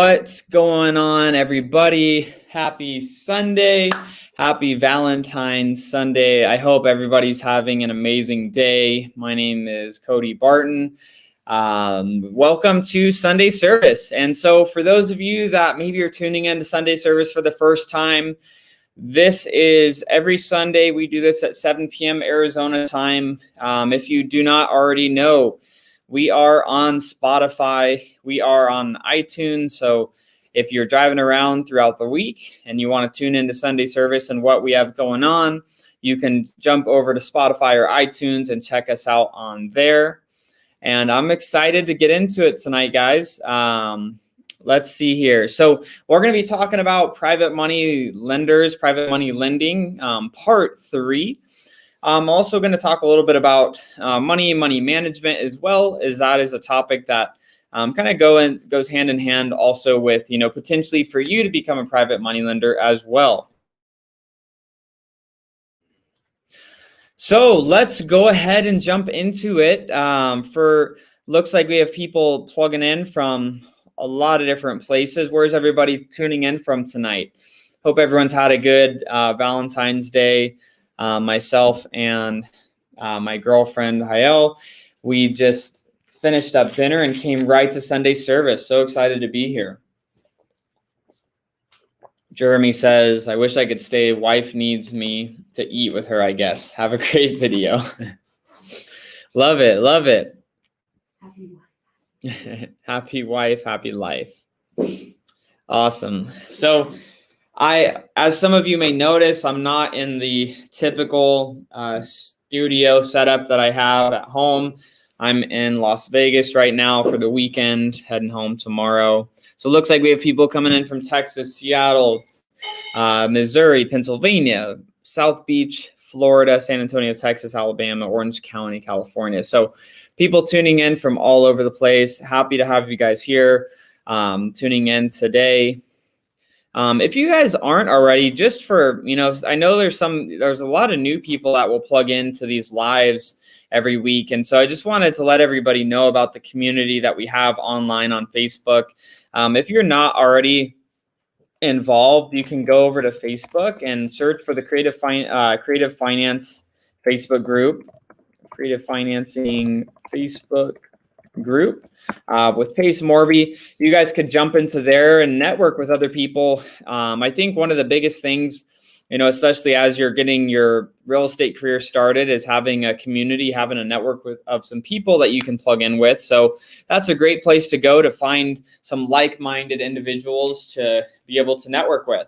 What's going on, everybody? Happy Sunday. Happy Valentine's Sunday. I hope everybody's having an amazing day. My name is Cody Barton. Welcome to Sunday service. And so for those of you that maybe are tuning in to Sunday service for the first time, this is every Sunday. We do this at 7 p.m. Arizona time. If you do not already know, we are on Spotify. We are on iTunes. So if you're driving around throughout the week and you want to tune into Sunday service and what we have going on, you can jump over to Spotify or iTunes and check us out on there. And I'm excited to get into it tonight, guys. Let's see here. So we're going to be talking about private money lenders, private money lending, part 3. I'm also going to talk a little bit about money management, as well as that is a topic that kind of goes hand in hand also with, potentially for you to become a private money lender as well. So let's go ahead and jump into it. Looks like we have people plugging in from a lot of different places. Where's everybody tuning in from tonight? Hope everyone's had a good Valentine's Day. Myself and my girlfriend, Hayel, we just finished up dinner and came right to Sunday service. So excited to be here. Jeremy says, I wish I could stay. Wife needs me to eat with her, I guess. Have a great video. Love it. Love it. Happy wife, happy life. Awesome. So as some of you may notice, I'm not in the typical studio setup that I have at home. I'm in Las Vegas right now for the weekend, heading home tomorrow. So it looks like we have people coming in from Texas, Seattle, Missouri, Pennsylvania, South Beach, Florida, San Antonio, Texas, Alabama, Orange County, California. So people tuning in from all over the place. Happy to have you guys here tuning in today. If you guys aren't already, just for, I know there's a lot of new people that will plug into these lives every week. And so I just wanted to let everybody know about the community that we have online on Facebook. If you're not already involved, you can go over to Facebook and search for the Creative Finance Facebook group, Creative Financing Facebook group. With Pace Morby, you guys could jump into there and network with other people. I think one of the biggest things, especially as you're getting your real estate career started, is having a community, having a network of some people that you can plug in with. So that's a great place to go to find some like-minded individuals to be able to network with.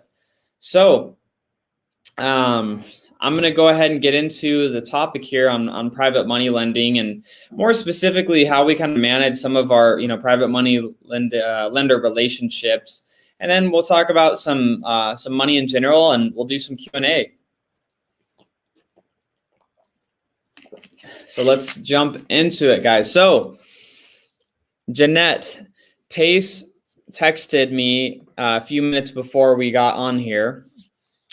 So I'm going to go ahead and get into the topic here on private money lending, and more specifically how we kind of manage some of our private money lender relationships, and then we'll talk about some money in general, and we'll do some Q&A. So let's jump into it, guys. So Jeanette, Pace texted me a few minutes before we got on here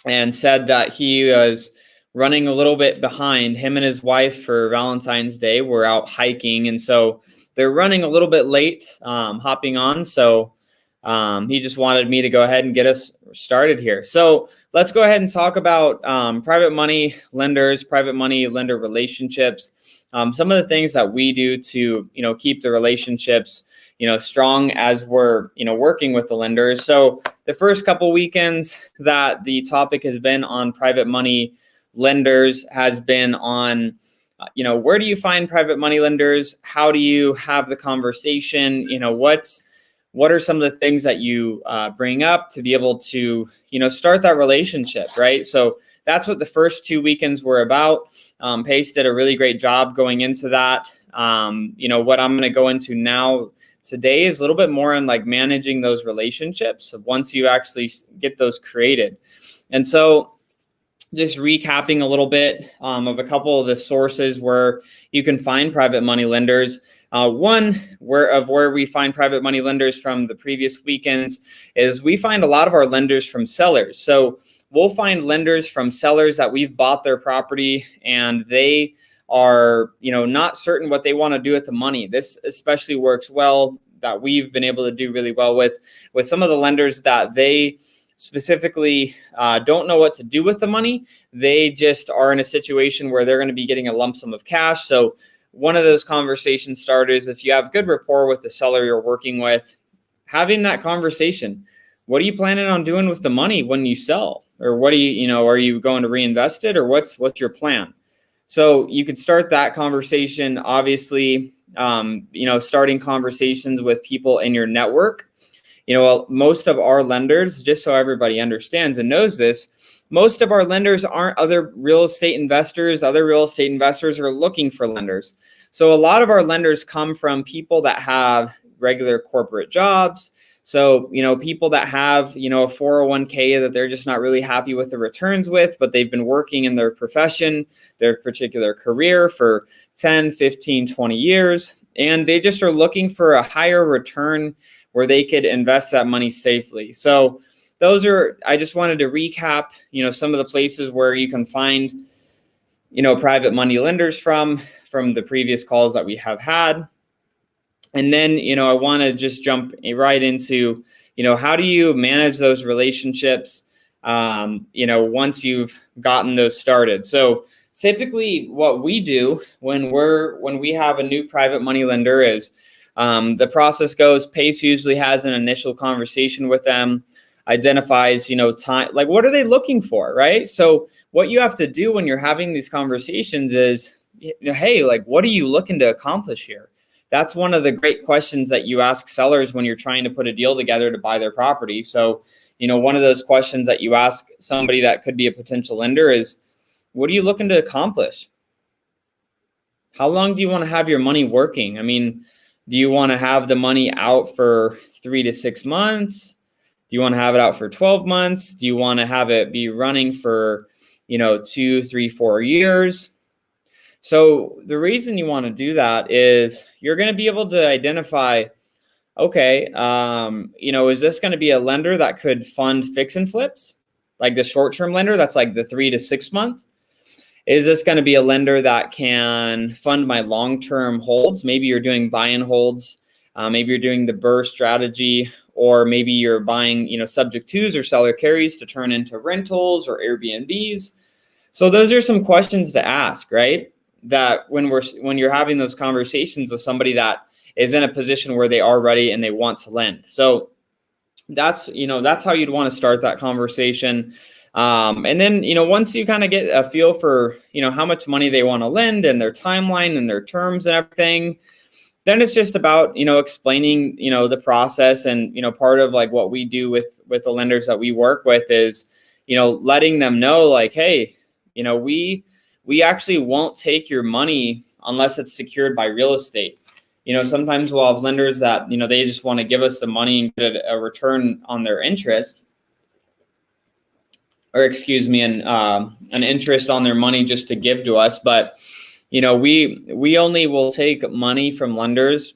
and said that he was running a little bit behind. Him and his wife for Valentine's Day were out hiking, and so they're running a little bit late hopping on. So he just wanted me to go ahead and get us started here. So let's go ahead and talk about private money lenders, private money lender relationships, some of the things that we do to keep the relationships strong as we're, working with the lenders. So the first couple weekends that the topic has been on private money lenders has been on, where do you find private money lenders? How do you have the conversation? What are some of the things that you bring up to be able to, start that relationship, right? So that's what the first 2 weekends were about. Pace did a really great job going into that. What I'm going to go into now today is a little bit more on like managing those relationships once you actually get those created. And so just recapping a little bit of a couple of the sources where you can find private money lenders. One where we find private money lenders from the previous weekends is we find a lot of our lenders from sellers. So we'll find lenders from sellers that we've bought their property and they are, not certain what they want to do with the money. This especially works well that we've been able to do really well with some of the lenders that they specifically don't know what to do with the money. They just are in a situation where they're going to be getting a lump sum of cash. So one of those conversation starters, if you have good rapport with the seller you're working with, having that conversation. What are you planning on doing with the money when you sell? Or what do you, are you going to reinvest it, or what's your plan? So you could start that conversation, obviously, starting conversations with people in your network. Most of our lenders, just so everybody understands and knows this, most of our lenders aren't other real estate investors. Other real estate investors are looking for lenders. So a lot of our lenders come from people that have regular corporate jobs. So, people that have, a 401k that they're just not really happy with the returns with, but they've been working in their profession, their particular career for 10, 15, 20 years, and they just are looking for a higher return where they could invest that money safely. So I just wanted to recap, some of the places where you can find, private money lenders from the previous calls that we have had. And then, I want to just jump right into, how do you manage those relationships, once you've gotten those started? So typically what we do when we have a new private money lender is the process goes, Pace usually has an initial conversation with them, identifies, time, like what are they looking for, right? So what you have to do when you're having these conversations is, hey, like, what are you looking to accomplish here? That's one of the great questions that you ask sellers when you're trying to put a deal together to buy their property. So, one of those questions that you ask somebody that could be a potential lender is, what are you looking to accomplish? How long do you want to have your money working? I mean, do you want to have the money out for 3 to 6 months? Do you want to have it out for 12 months? Do you want to have it be running for, 2, 3, 4 years? So the reason you want to do that is you're going to be able to identify, okay, is this going to be a lender that could fund fix and flips, like the short-term lender that's like the 3 to 6 month? Is this going to be a lender that can fund my long-term holds? Maybe you're doing buy and holds. Maybe you're doing the BRRRR strategy, or maybe you're buying, subject twos or seller carries to turn into rentals or Airbnbs. So those are some questions to ask, right? That when you're having those conversations with somebody that is in a position where they are ready and they want to lend. So that's how you'd want to start that conversation. And then, once you kind of get a feel for, how much money they want to lend and their timeline and their terms and everything, then it's just about, explaining, the process. And, part of like what we do with the lenders that we work with is, letting them know like, hey, we actually won't take your money unless it's secured by real estate. Sometimes we'll have lenders that, they just want to give us the money and get a return on their interest, or an interest on their money just to give to us. But, we only will take money from lenders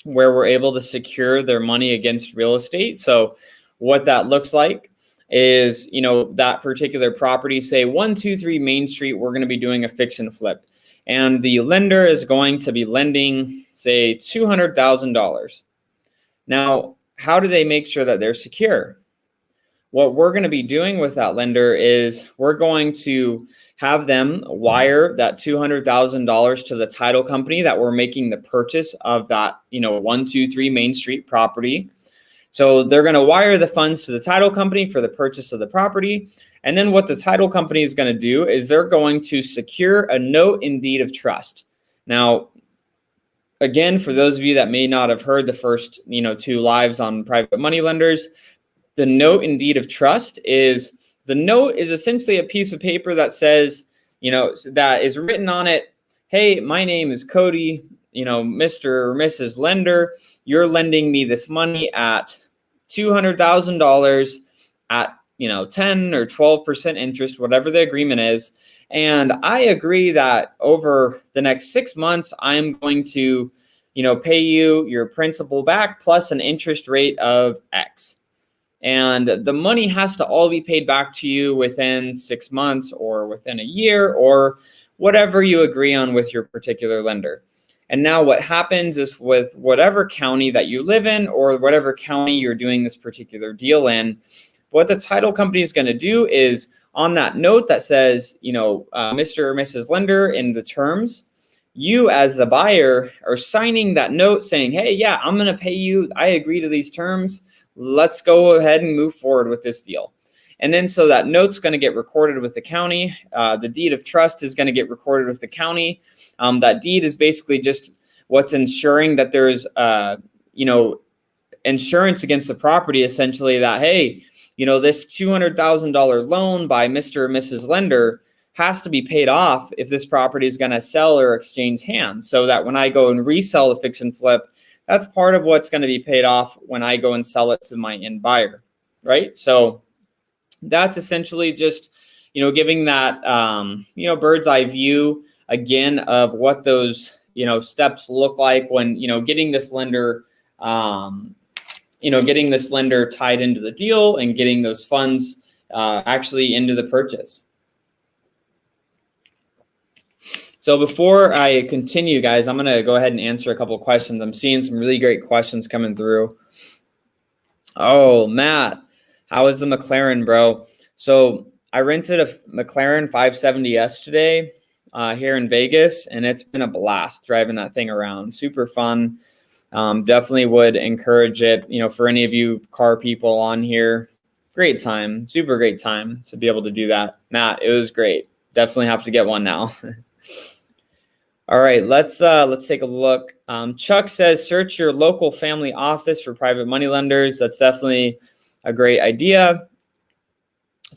where we're able to secure their money against real estate. So what that looks like is, that particular property, say 123 Main Street, we're going to be doing a fix and flip. And the lender is going to be lending, say, $200,000. Now, how do they make sure that they're secure? What we're going to be doing with that lender is we're going to have them wire that $200,000 to the title company that we're making the purchase of that, 123 Main Street property. So they're going to wire the funds to the title company for the purchase of the property. And then what the title company is going to do is they're going to secure a note in deed of trust. Now, again, for those of you that may not have heard the first, 2 lives on private money lenders, the note in deed of trust is essentially a piece of paper that says, that is written on it, hey, my name is Cody, Mr. or Mrs. Lender, you're lending me this money at $200,000 at 10 or 12% interest, whatever the agreement is. And I agree that over the next 6 months, I'm going to, pay you your principal back plus an interest rate of X. And the money has to all be paid back to you within 6 months or within a year or whatever you agree on with your particular lender. And now what happens is with whatever county that you live in or whatever county you're doing this particular deal in, what the title company is going to do is on that note that says, Mr. or Mrs. Lender in the terms, you as the buyer are signing that note saying, hey, yeah, I'm going to pay you. I agree to these terms. Let's go ahead and move forward with this deal. And then so that note's going to get recorded with the county. The deed of trust is going to get recorded with the county. That deed is basically just what's ensuring that there's, insurance against the property, essentially, that, hey, this $200,000 loan by Mr. or Mrs. Lender has to be paid off if this property is going to sell or exchange hands, so that when I go and resell the fix and flip, that's part of what's going to be paid off when I go and sell it to my end buyer, right? So that's essentially just, giving that, bird's eye view again of what those, steps look like when, getting this lender, getting this lender tied into the deal and getting those funds actually into the purchase. So before I continue, guys, I'm going to go ahead and answer a couple of questions. I'm seeing some really great questions coming through. Oh, Matt, how is the McLaren, bro? So I rented a McLaren 570S today here in Vegas, and it's been a blast driving that thing around. Super fun. Definitely would encourage it, for any of you car people on here. Great time, super great time to be able to do that. Matt, it was great. Definitely have to get one now. All right, let's take a look. Chuck says, search your local family office for private money lenders. That's definitely a great idea.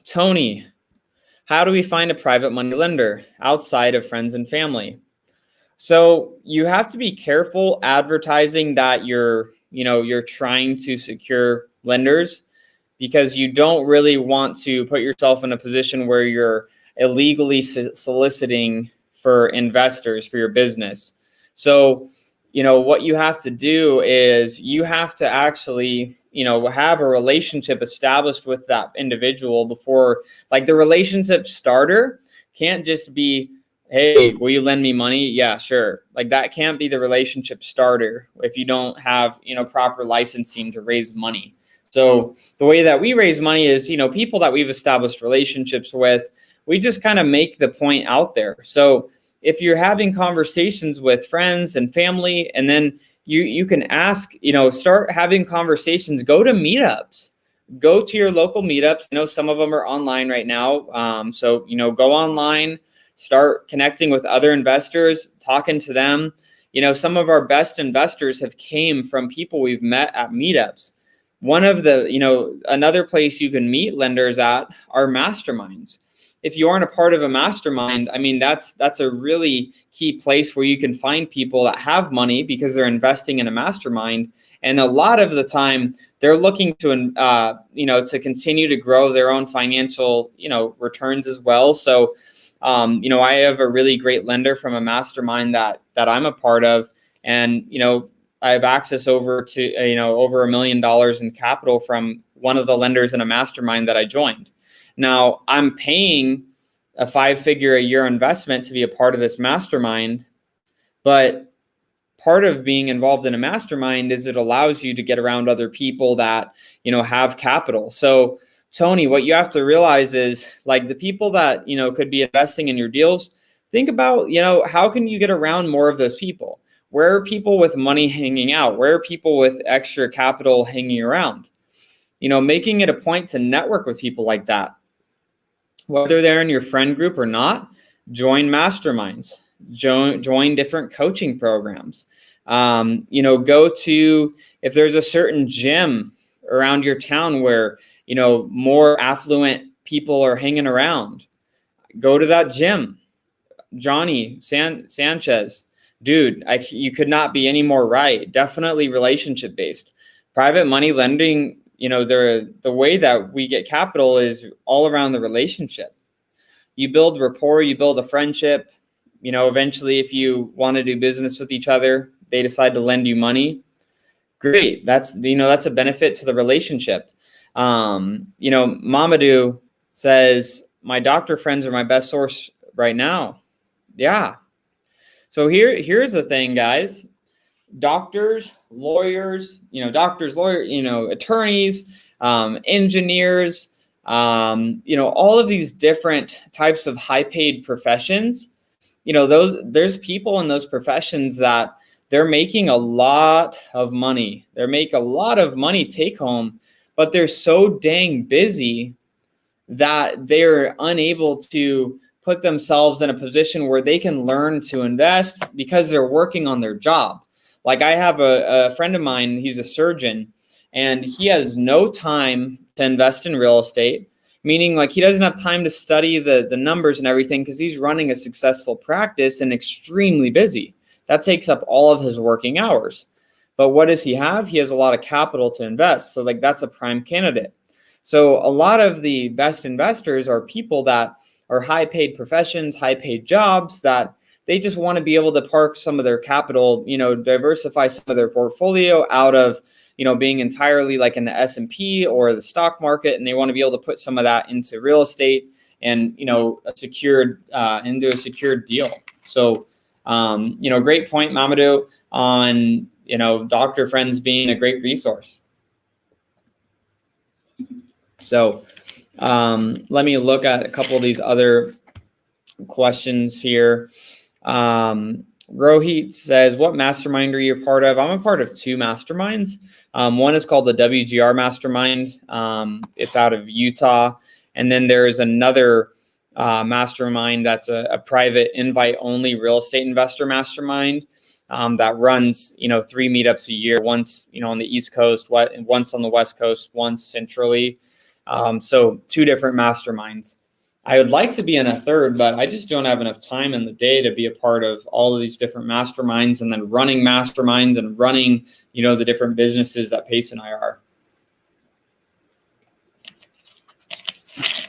Tony, how do we find a private money lender outside of friends and family? So you have to be careful advertising that you're trying to secure lenders, because you don't really want to put yourself in a position where you're illegally soliciting for investors for your business. So, what you have to do is you have to actually, have a relationship established with that individual before, like, the relationship starter can't just be, hey, will you lend me money? Yeah, sure. Like, that can't be the relationship starter if you don't have, proper licensing to raise money. So the way that we raise money is, people that we've established relationships with, we just kind of make the point out there. So if you're having conversations with friends and family, and then you can ask, start having conversations, go to meetups, go to your local meetups. Some of them are online right now. So, go online, start connecting with other investors, talking to them. Some of our best investors have came from people we've met at meetups. One of the, another place you can meet lenders at are masterminds. If you aren't a part of a mastermind, I mean, that's a really key place where you can find people that have money because they're investing in a mastermind. And a lot of the time they're looking to, to continue to grow their own financial, returns as well. So, I have a really great lender from a mastermind that I'm a part of. And, I have access over to, over $1 million in capital from one of the lenders in a mastermind that I joined. Now, I'm paying a 5-figure a year investment to be a part of this mastermind, but part of being involved in a mastermind is it allows you to get around other people that, have capital. So, Tony, what you have to realize is, like, the people that, could be investing in your deals, think about, how can you get around more of those people? Where are people with money hanging out? Where are people with extra capital hanging around? Making it a point to network with people like that. Whether they're in your friend group or not, join masterminds, join different coaching programs. Go to, if there's a certain gym around your town where, more affluent people are hanging around, go to that gym. Johnny Sanchez, dude, you could not be any more right. Definitely relationship based. Private money lending, the way that we get capital is all around the relationship. You build rapport, you build a friendship. Eventually, if you want to do business with each other, they decide to lend you money. Great. That's a benefit to the relationship. Mamadou says, my doctor friends are my best source right now. Yeah. So here's the thing, guys. Doctors, lawyers, attorneys, engineers, all of these different types of high paid professions, there's people in those professions that they're making a lot of money. They make a lot of money take home, but they're so dang busy that they're unable to put themselves in a position where they can learn to invest because they're working on their job. Like I have a friend of mine, he's a surgeon, and he has no time to invest in real estate, meaning like he doesn't have time to study the numbers and everything because he's running a successful practice and extremely busy. That takes up all of his working hours. But what does he have? He has a lot of capital to invest. So like that's a prime candidate. So a lot of the best investors are people that are high paid professions, high paid jobs that they just want to be able to park some of their capital, diversify some of their portfolio out of, being entirely like in the S&P or the stock market. And they want to be able to put some of that into real estate and, into a secured deal. So, great point, Mamadou, on, doctor friends being a great resource. So let me look at a couple of these other questions here. Rohit says, what mastermind are you a part of? I'm a part of two masterminds. One is called the WGR Mastermind. It's out of Utah. And then there's another mastermind that's a private invite-only real estate investor mastermind that runs, 3 meetups a year, once, on the East Coast, once on the West Coast, once centrally. So 2 different masterminds. I would like to be in a third, but I just don't have enough time in the day to be a part of all of these different masterminds and then running masterminds and running, the different businesses that Pace and I are.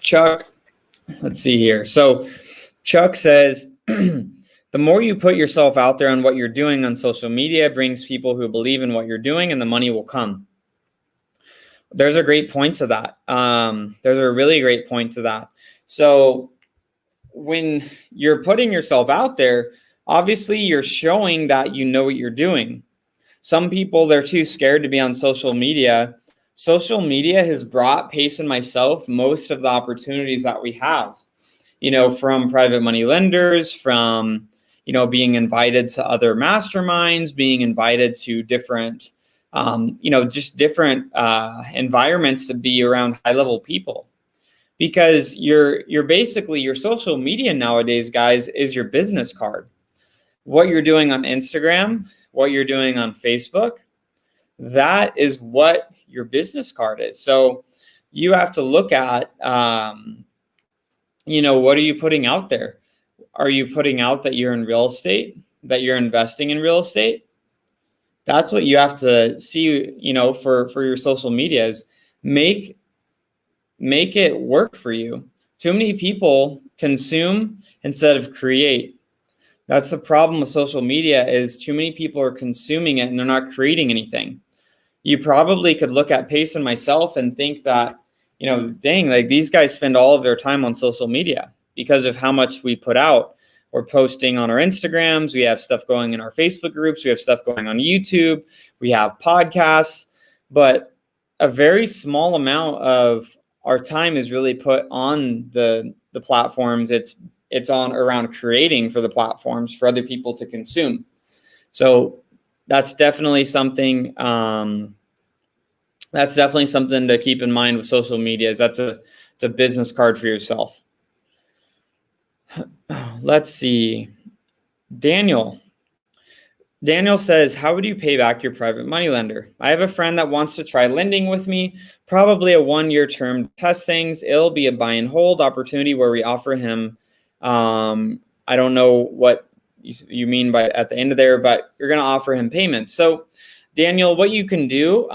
Chuck, let's see here. So Chuck says, the more you put yourself out there on what you're doing on social media brings people who believe in what you're doing and the money will come. There's a great point to that. There's a really great point to that. So when you're putting yourself out there, obviously you're showing that you know what you're doing. Some people, they're too scared to be on social media. Social media has brought Pace and myself most of the opportunities that we have, from private money lenders, from, being invited to other masterminds, being invited to different, just different environments to be around high-level people. Because you're basically, your social media nowadays, guys, is your business card. What you're doing on Instagram, what you're doing on Facebook, that is what your business card is. So you have to look at, what are you putting out there? Are you putting out that you're in real estate, that you're investing in real estate? That's what you have to see, for your social media is make it work for you. Too many people consume instead of create. That's the problem with social media is too many people are consuming it and they're not creating anything. You probably could look at Pace and myself and think that, dang, like these guys spend all of their time on social media because of how much we put out. We're posting on our Instagrams. We have stuff going in our Facebook groups. We have stuff going on YouTube. We have podcasts, but a very small amount of our time is really put on the platforms. It's on around creating for the platforms for other people to consume. So that's definitely something. That's definitely something to keep in mind with social media. Is it's a business card for yourself. Let's see. Daniel says, how would you pay back your private money lender? I have a friend that wants to try lending with me, probably a 1-year term to test things. It'll be a buy and hold opportunity where we offer him, I don't know what you mean by at the end of there, but you're going to offer him payments. So Daniel, what you can do,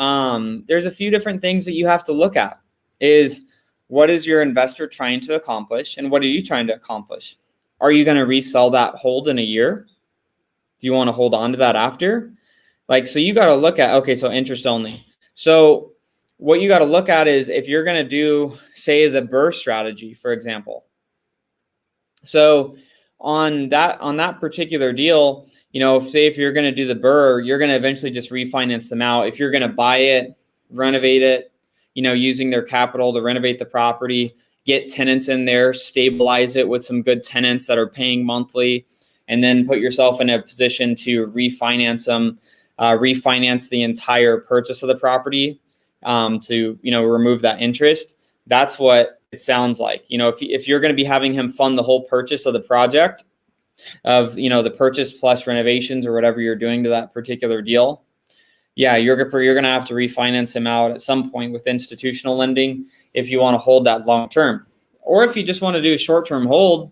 there's a few different things that you have to look at is what is your investor trying to accomplish and what are you trying to accomplish? Are you going to resell that hold in a year? Do you want to hold on to that after? So you got to look at, okay, so interest only. So what you got to look at is if you're going to do, say, the BRRRR strategy, for example. So on that particular deal, if you're going to do the BRRRR, you're going to eventually just refinance them out. If you're going to buy it, renovate it, using their capital to renovate the property, get tenants in there, stabilize it with some good tenants that are paying monthly, and then put yourself in a position to refinance them, refinance the entire purchase of the property, to remove that interest. That's what it sounds like. If you're going to be having him fund the whole purchase of the project, of the purchase plus renovations or whatever you're doing to that particular deal, yeah, you're going to have to refinance him out at some point with institutional lending if you want to hold that long term. Or if you just want to do a short term hold,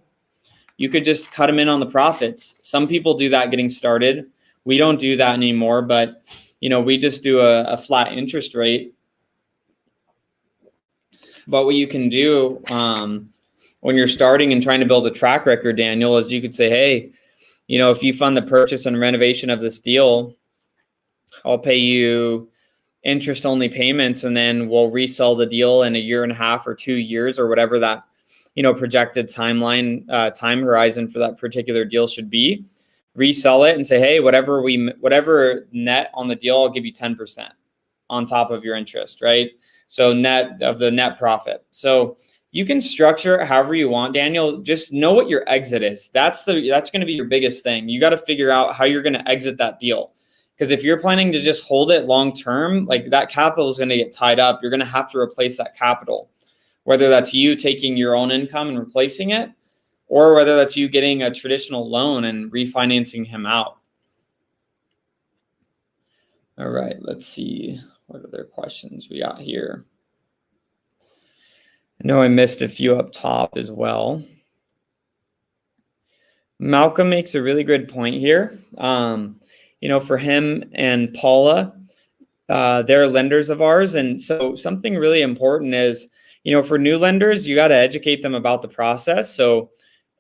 you could just cut them in on the profits. Some people do that getting started. We don't do that anymore, but we just do a flat interest rate. But what you can do when you're starting and trying to build a track record, Daniel, is you could say, hey, if you fund the purchase and renovation of this deal, I'll pay you interest only payments, and then we'll resell the deal in a year and a half or 2 years or whatever that projected time horizon for that particular deal should be. Resell it and say, hey, whatever net on the deal, I'll give you 10% on top of your interest, right? So net of the net profit. So you can structure it however you want, Daniel. Just know what your exit is. That's going to be your biggest thing. You got to figure out how you're going to exit that deal. Because if you're planning to just hold it long term, like that capital is going to get tied up. You're going to have to replace that capital, whether that's you taking your own income and replacing it, or whether that's you getting a traditional loan and refinancing him out. All right, let's see what other questions we got here. I know I missed a few up top as well. Malcolm makes a really good point here. For him and Paula, they're lenders of ours. And so something really important is, for new lenders, you got to educate them about the process.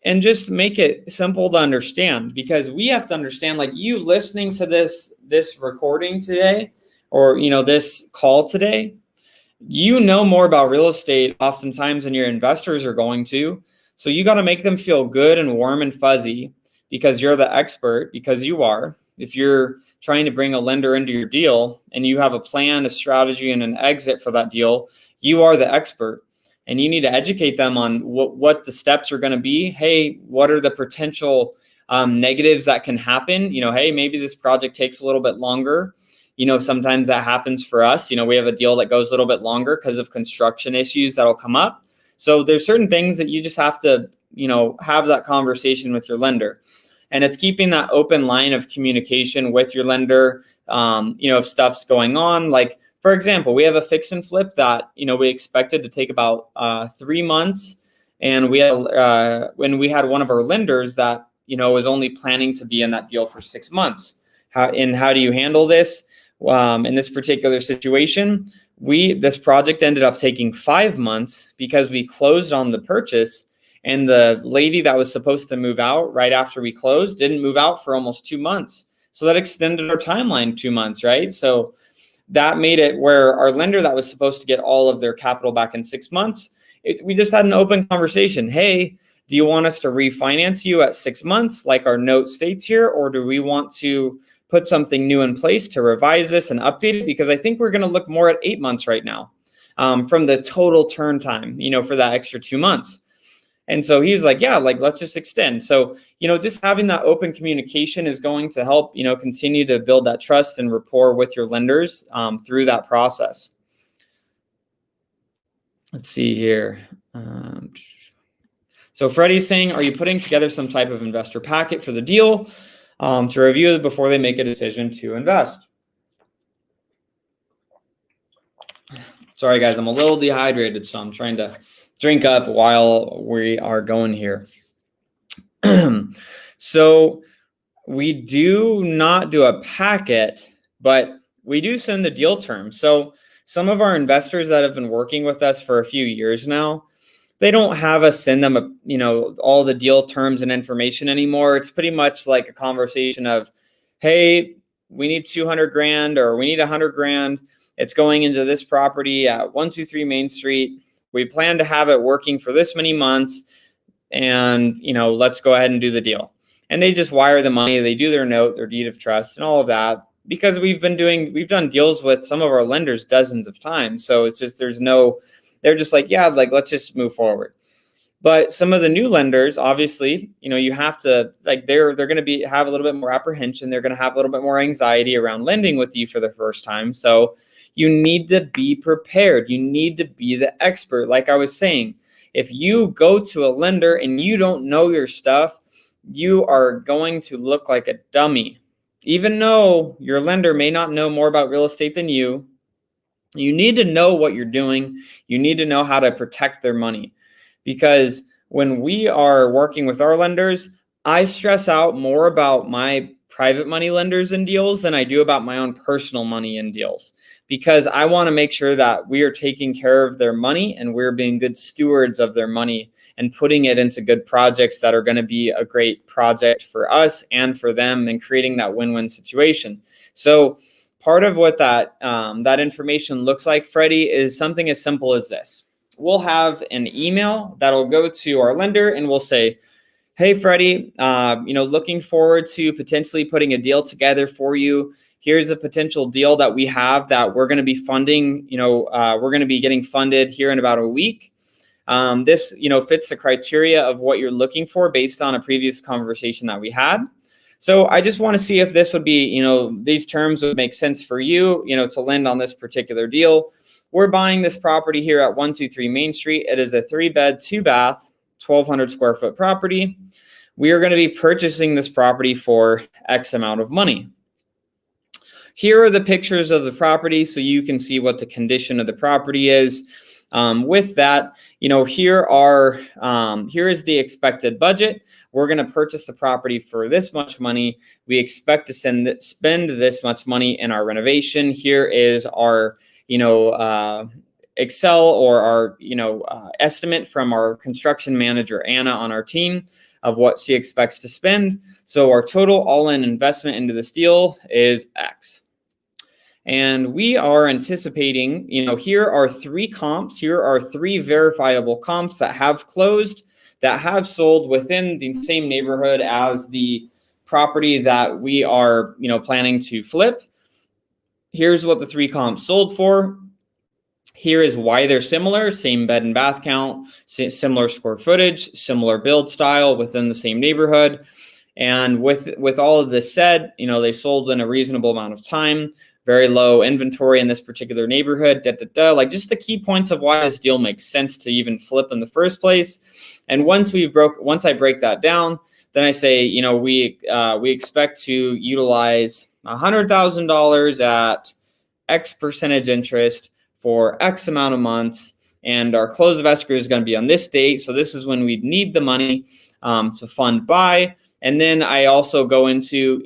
And just make it simple to understand, because we have to understand, like you listening to this recording today, or, this call today, more about real estate oftentimes than your investors are going to. So you got to make them feel good and warm and fuzzy because you're the expert, because you are. If you're trying to bring a lender into your deal and you have a plan, a strategy, and an exit for that deal, you are the expert. And you need to educate them on what the steps are going to be. Hey, what are the potential negatives that can happen? Hey, maybe this project takes a little bit longer. Sometimes that happens for us. We have a deal that goes a little bit longer because of construction issues that'll come up. So there's certain things that you just have to, have that conversation with your lender. And it's keeping that open line of communication with your lender. If stuff's going on, like, for example, we have a fix and flip that, we expected to take about 3 months. And we had, when we had one of our lenders that, was only planning to be in that deal for 6 months. How do you handle this? In this particular situation, this project ended up taking 5 months because we closed on the purchase, and the lady that was supposed to move out right after we closed didn't move out for almost 2 months. So that extended our timeline 2 months, right? So that made it where our lender that was supposed to get all of their capital back in 6 months, we just had an open conversation. Hey, do you want us to refinance you at 6 months like our note states here, or do we want to put something new in place to revise this and update it? Because I think we're going to look more at 8 months right now, from the total turn time, for that extra 2 months. And so he's like, yeah, like, let's just extend. So, just having that open communication is going to help, continue to build that trust and rapport with your lenders through that process. Let's see here. So Freddie's saying, are you putting together some type of investor packet for the deal to review before they make a decision to invest? Sorry, guys, I'm a little dehydrated, so I'm trying to drink up while we are going here. So we do not do a packet, but we do send the deal terms. So some of our investors that have been working with us for a few years now, they don't have us send them all the deal terms and information anymore. It's pretty much like a conversation of, hey, we need 200 grand or we need 100 grand. It's going into this property at 123 Main Street. We plan to have it working for this many months. and, let's go ahead and do the deal. And they just wire the money. They do their note, their deed of trust, and all of that, because we've done deals with some of our lenders dozens of times. So it's just, they're just like, yeah, like, let's just move forward. But some of the new lenders, obviously, you have to, like, they're going to have a little bit more apprehension. They're going to have a little bit more anxiety around lending with you for the first time. So you need to be prepared. You need to be the expert. Like I was saying, if you go to a lender and you don't know your stuff, you are going to look like a dummy. Even though your lender may not know more about real estate than you, you need to know what you're doing. You need to know how to protect their money. Because when we are working with our lenders, I stress out more about my private money lenders and deals than I do about my own personal money and deals, because I want to make sure that we are taking care of their money and we're being good stewards of their money and putting it into good projects that are going to be a great project for us and for them, and creating that win-win situation. So part of what that information looks like, Freddie, is something as simple as this. We'll have an email that'll go to our lender and we'll say, hey, Freddie, looking forward to potentially putting a deal together for you. Here's a potential deal that we have that we're going to be funding. We're going to be getting funded here in about a week. This, fits the criteria of what you're looking for based on a previous conversation that we had. So I just want to see if this would be, these terms would make sense for you, to lend on this particular deal. We're buying this property here at 123 Main Street. It is a 3-bed, 2-bath, 1,200 square foot property. We are going to be purchasing this property for X amount of money. Here are the pictures of the property so you can see what the condition of the property is. With that, here is the expected budget. We're going to purchase the property for this much money. We expect to spend this much money in our renovation. Here is our Excel or our, estimate from our construction manager, Anna, on our team of what she expects to spend. So our total all-in investment into this deal is X. And we are anticipating, here are 3 comps. Here are 3 verifiable comps that have closed, that have sold within the same neighborhood as the property that we are, planning to flip. Here's what the 3 comps sold for. Here is why they're similar: same bed and bath count, similar square footage, similar build style within the same neighborhood. And with all of this said, they sold in a reasonable amount of time, very low inventory in this particular neighborhood, like just the key points of why this deal makes sense to even flip in the first place. And once I break that down, then I say, we expect to utilize $100,000 at X percentage interest for X amount of months, and our close of escrow is going to be on this date. So this is when we need the money to fund buy. And then I also go into,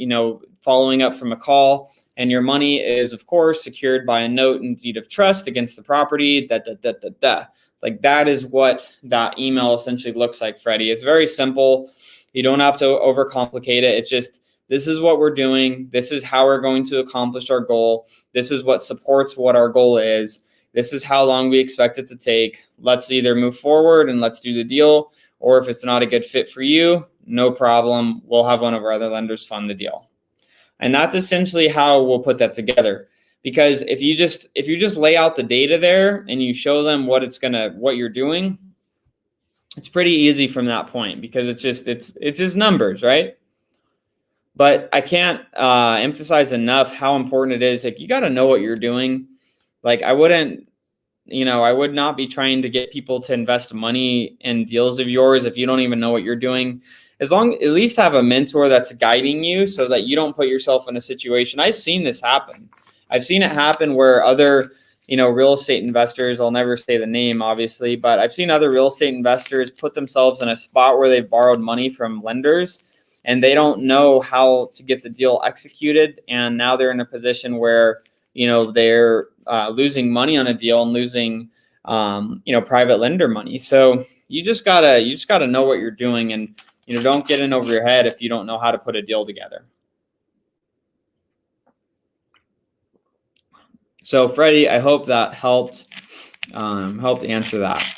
following up from a call, and your money is, of course, secured by a note and deed of trust against the property. Like that is what that email essentially looks like, Freddie. It's very simple. You don't have to overcomplicate it. It's just, this is what we're doing. This is how we're going to accomplish our goal. This is what supports what our goal is. This is how long we expect it to take. Let's either move forward and let's do the deal, or if it's not a good fit for you, no problem. We'll have one of our other lenders fund the deal. And that's essentially how we'll put that together. Because if you just lay out the data there and you show them what you're doing, it's pretty easy from that point, because it's just numbers, right? But I can't emphasize enough how important it is. Like, you got to know what you're doing. Like, I would not be trying to get people to invest money in deals of yours if you don't even know what you're doing. At least have a mentor that's guiding you so that you don't put yourself in a situation. I've seen this happen. I've seen it happen where other, real estate investors, I'll never say the name, obviously, but I've seen other real estate investors put themselves in a spot where they've borrowed money from lenders and they don't know how to get the deal executed. And now they're in a position where, they're losing money on a deal and losing, private lender money. So you just gotta know what you're doing, and, don't get in over your head if you don't know how to put a deal together. So Freddie, I hope that helped answer that.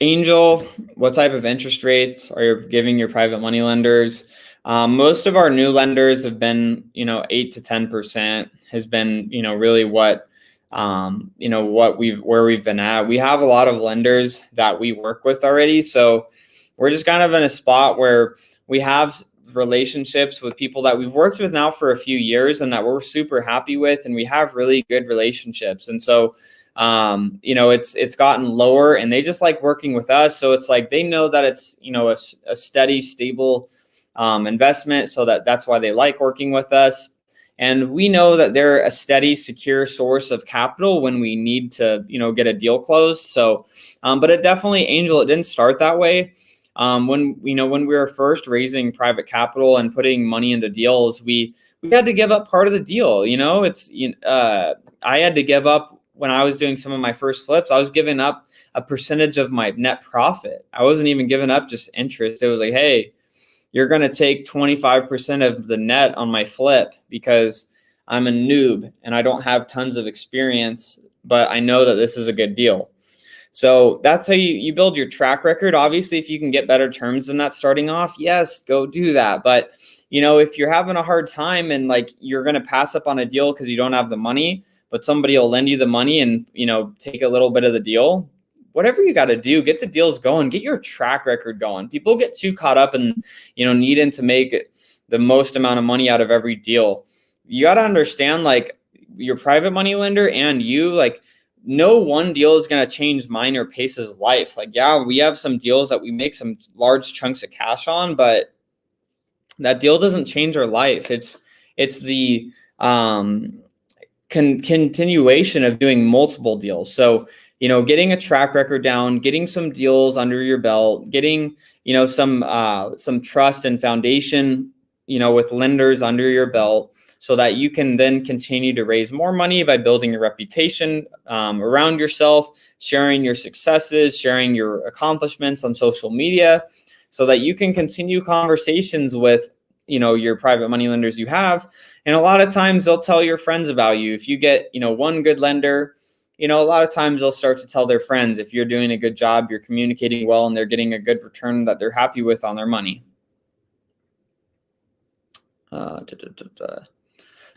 Angel, what type of interest rates are you giving your private money lenders? Most of our new lenders have been, 8 to 10% has been, really what, where we've been at. We have a lot of lenders that we work with already. So we're just kind of in a spot where we have relationships with people that we've worked with now for a few years and that we're super happy with, and we have really good relationships. And so it's gotten lower, and they just like working with us. So it's like they know that it's a steady, stable investment, so that's why they like working with us. And we know that they're a steady, secure source of capital when we need to get a deal closed. So but it definitely, Angel, it didn't start that way. When we were first raising private capital and putting money into deals, we had to give up part of the deal. I had to give up. When I was doing some of my first flips, I was giving up a percentage of my net profit. I wasn't even giving up just interest. It was like, hey, you're going to take 25% of the net on my flip because I'm a noob and I don't have tons of experience, but I know that this is a good deal. So that's how you build your track record. Obviously, if you can get better terms than that starting off, yes, go do that. But, if you're having a hard time and like you're going to pass up on a deal because you don't have the money, but somebody will lend you the money and, take a little bit of the deal, whatever you got to do, get the deals going, get your track record going. People get too caught up in, needing to make the most amount of money out of every deal. You got to understand, like, your private money lender and you, like, no one deal is going to change mine or Pace's life. Like, yeah, we have some deals that we make some large chunks of cash on, but that deal doesn't change our life. It's the, continuation of doing multiple deals. So, getting a track record down, getting some deals under your belt, getting, some trust and foundation, with lenders under your belt, so that you can then continue to raise more money by building a reputation around yourself, sharing your successes, sharing your accomplishments on social media, so that you can continue conversations with, your private money lenders you have. And a lot of times they'll tell your friends about you. If you get, one good lender, a lot of times they'll start to tell their friends if you're doing a good job, you're communicating well, and they're getting a good return that they're happy with on their money.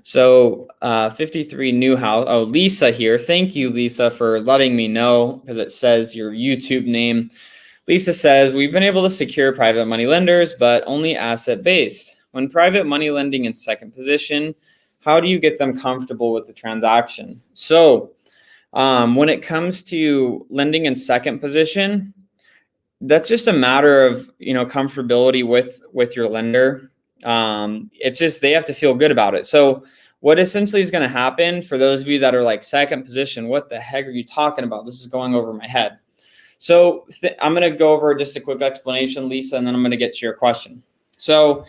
So 53 new house. Oh, Lisa here. Thank you, Lisa, for letting me know, because it says your YouTube name. Lisa says, we've been able to secure private money lenders, but only asset-based. When private money lending in second position, how do you get them comfortable with the transaction? So when it comes to lending in second position, that's just a matter of, comfortability with your lender. It's just, they have to feel good about it. So what essentially is going to happen for those of you that are like second position, what the heck are you talking about? This is going over my head. So I'm going to go over just a quick explanation, Lisa, and then I'm going to get to your question. So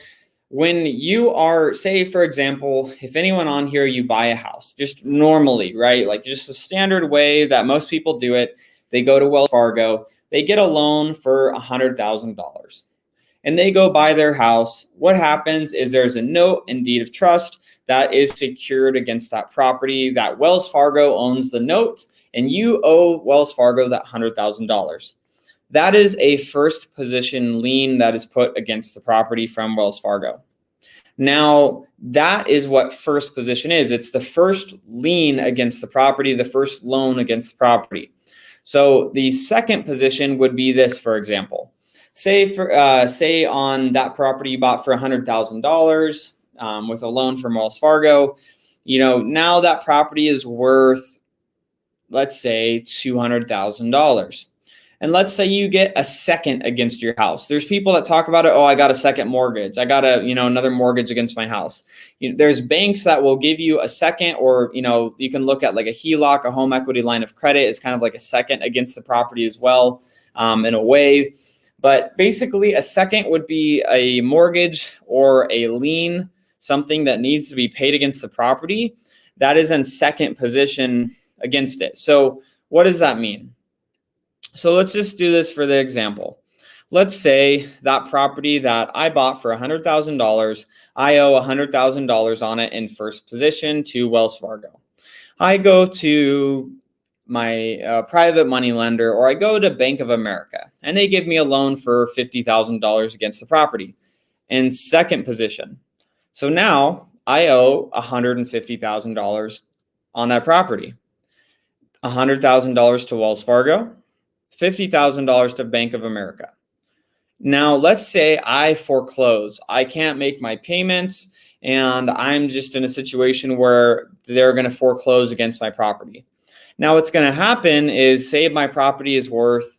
when you are, say, for example, if anyone on here, you buy a house, just normally, right? Like just a standard way that most people do it. They go to Wells Fargo, they get a loan for $100,000 and they go buy their house. What happens is there's a note and deed of trust that is secured against that property, that Wells Fargo owns the note, and you owe Wells Fargo that $100,000. That is a first position lien that is put against the property from Wells Fargo. Now, that is what first position is. It's the first lien against the property, the first loan against the property. So the second position would be this, for example. Say on that property you bought for $100,000 with a loan from Wells Fargo. Now that property is worth, let's say, $200,000. And let's say you get a second against your house. There's people that talk about it. Oh, I got a second mortgage. I got another mortgage against my house. There's banks that will give you a second, or, you can look at like a HELOC, a home equity line of credit is kind of like a second against the property as well, in a way. But basically a second would be a mortgage or a lien, something that needs to be paid against the property that is in second position against it. So what does that mean? So let's just do this for the example. Let's say that property that I bought for $100,000, I owe $100,000 on it in first position to Wells Fargo. I go to private money lender, or I go to Bank of America and they give me a loan for $50,000 against the property in second position. So now I owe $150,000 on that property, $100,000 to Wells Fargo, $50,000 to Bank of America. Now, let's say I foreclose. I can't make my payments, and I'm just in a situation where they're going to foreclose against my property. Now, what's going to happen is, say my property is worth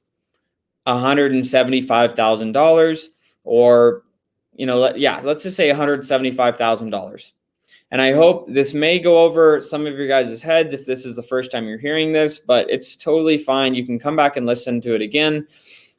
$175,000, or, let's just say $175,000. And I hope this may go over some of your guys' heads if this is the first time you're hearing this, but it's totally fine. You can come back and listen to it again.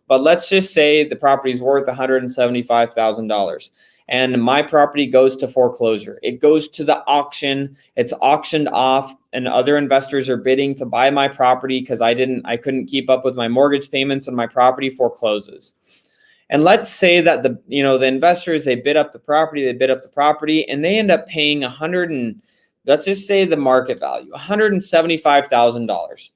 But let's just say the property is worth $175,000 and my property goes to foreclosure. It goes to the auction. It's auctioned off and other investors are bidding to buy my property because I couldn't keep up with my mortgage payments and my property forecloses. And let's say that the investors, they bid up the property, and they end up paying let's just say the market value, $175,000.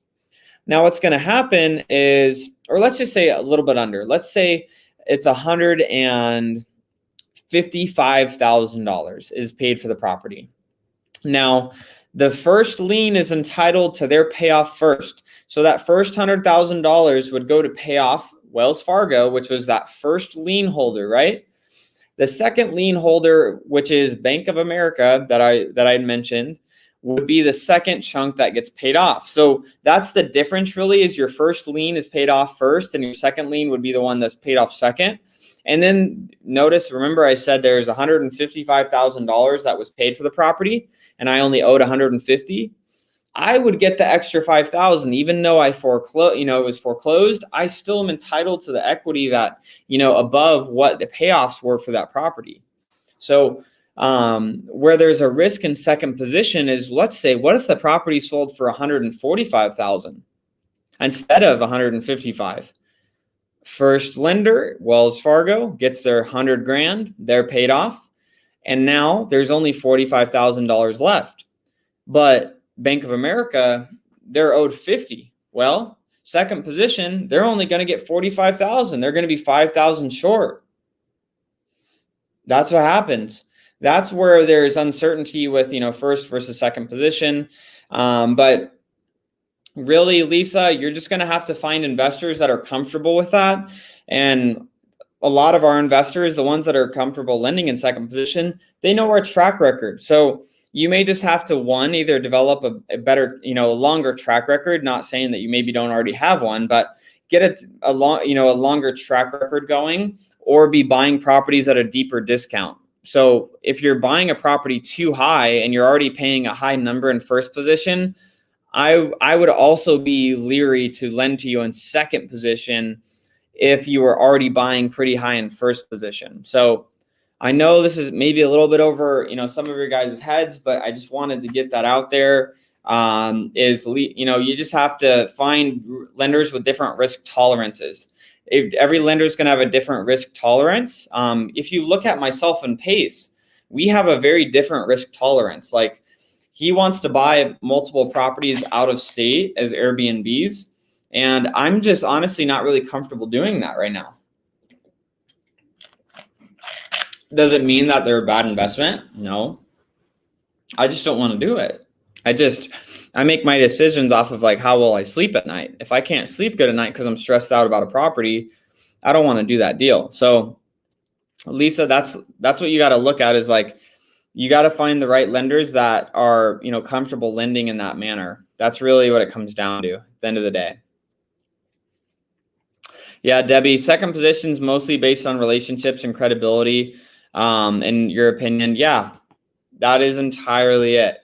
Now what's going to happen is, or let's just say a little bit under, let's say it's $155,000 is paid for the property. Now, the first lien is entitled to their payoff first. So that first $100,000 would go to pay off Wells Fargo, which was that first lien holder, right? The second lien holder, which is Bank of America that I mentioned, would be the second chunk that gets paid off. So that's the difference really, is your first lien is paid off first and your second lien would be the one that's paid off second. And then remember I said there's $155,000 that was paid for the property and I only owed $150,000. I would get the extra $5,000, even though it was foreclosed. I still am entitled to the equity that, above what the payoffs were for that property. So where there's a risk in second position is, let's say, what if the property sold for $145,000 instead of $155,000? First lender, Wells Fargo, gets their $100,000, they're paid off, and now there's only $45,000 left. But Bank of America, they're owed $50,000. Well, second position, they're only going to get $45,000. They're going to be $5,000 short. That's what happens. That's where there's uncertainty with, first versus second position. But really, Lisa, you're just going to have to find investors that are comfortable with that. And a lot of our investors, the ones that are comfortable lending in second position, they know our track record. So you may just have to, either develop a better, a longer track record, not saying that you maybe don't already have one, but get a longer track record going, or be buying properties at a deeper discount. So if you're buying a property too high and you're already paying a high number in first position, I would also be leery to lend to you in second position if you were already buying pretty high in first position. So I know this is maybe a little bit over, some of your guys' heads, but I just wanted to get that out there. You just have to find lenders with different risk tolerances. Every lender is going to have a different risk tolerance. If you look at myself and Pace, we have a very different risk tolerance. Like, he wants to buy multiple properties out of state as Airbnbs, and I'm just honestly not really comfortable doing that right now. Does it mean that they're a bad investment? No. I just don't want to do it. I make my decisions off of how will I sleep at night. If I can't sleep good at night because I'm stressed out about a property, I don't want to do that deal. So Lisa, that's what you got to look at, is you got to find the right lenders that are, comfortable lending in that manner. That's really what it comes down to at the end of the day. Yeah, Debbie, second position's mostly based on relationships and credibility. In your opinion, yeah, that is entirely it.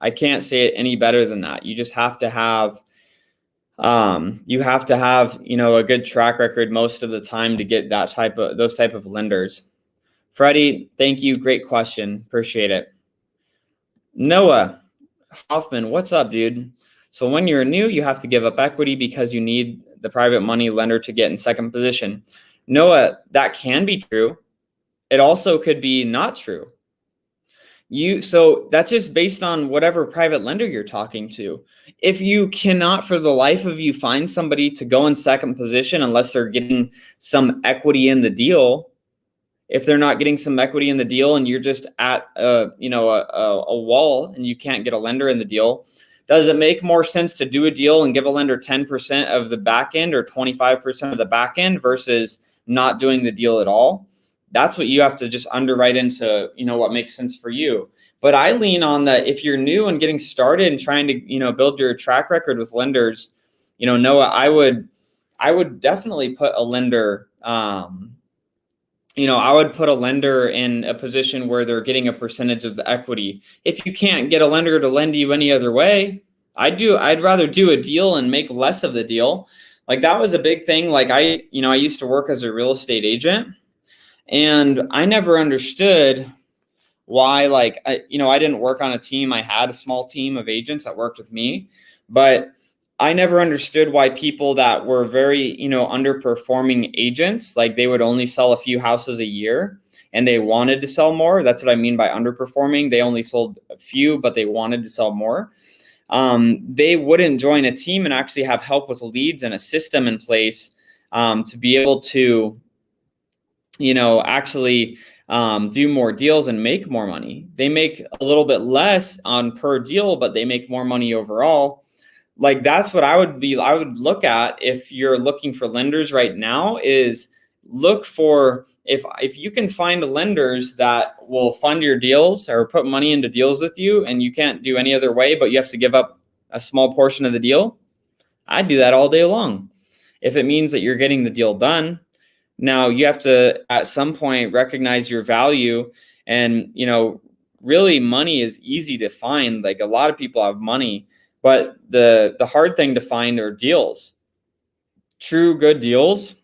I can't say it any better than that. You just have to have, a good track record most of the time to get those type of lenders. Freddie, thank you. Great question. Appreciate it. Noah Hoffman, what's up, dude? So when you're new, you have to give up equity because you need the private money lender to get in second position. Noah, that can be true. It also could be not true. So that's just based on whatever private lender you're talking to. If you cannot for the life of you find somebody to go in second position unless they're getting some equity in the deal, if they're not getting some equity in the deal and you're just at a wall and you can't get a lender in the deal, does it make more sense to do a deal and give a lender 10% of the back end or 25% of the back end versus not doing the deal at all? That's what you have to just underwrite into, what makes sense for you. But I lean on that if you're new and getting started and trying to, build your track record with lenders, Noah, I would definitely put a lender, I would put a lender in a position where they're getting a percentage of the equity. If you can't get a lender to lend you any other way, I'd rather do a deal and make less of the deal. Like that was a big thing. Like I used to work as a real estate agent, and I never understood why, I didn't work on a team. I had a small team of agents that worked with me, but I never understood why people that were very, underperforming agents, like they would only sell a few houses a year and they wanted to sell more. That's what I mean by underperforming. They only sold a few, but they wanted to sell more. They wouldn't join a team and actually have help with leads and a system in place to be able to, actually do more deals and make more money. They make a little bit less on per deal, but they make more money overall. Like that's what I would look at if you're looking for lenders right now, is look for if you can find lenders that will fund your deals or put money into deals with you and you can't do any other way, but you have to give up a small portion of the deal. I'd do that all day long. If it means that you're getting the deal done. Now you have to, at some point, recognize your value. And, really money is easy to find. Like a lot of people have money, but the hard thing to find are deals. True good deals.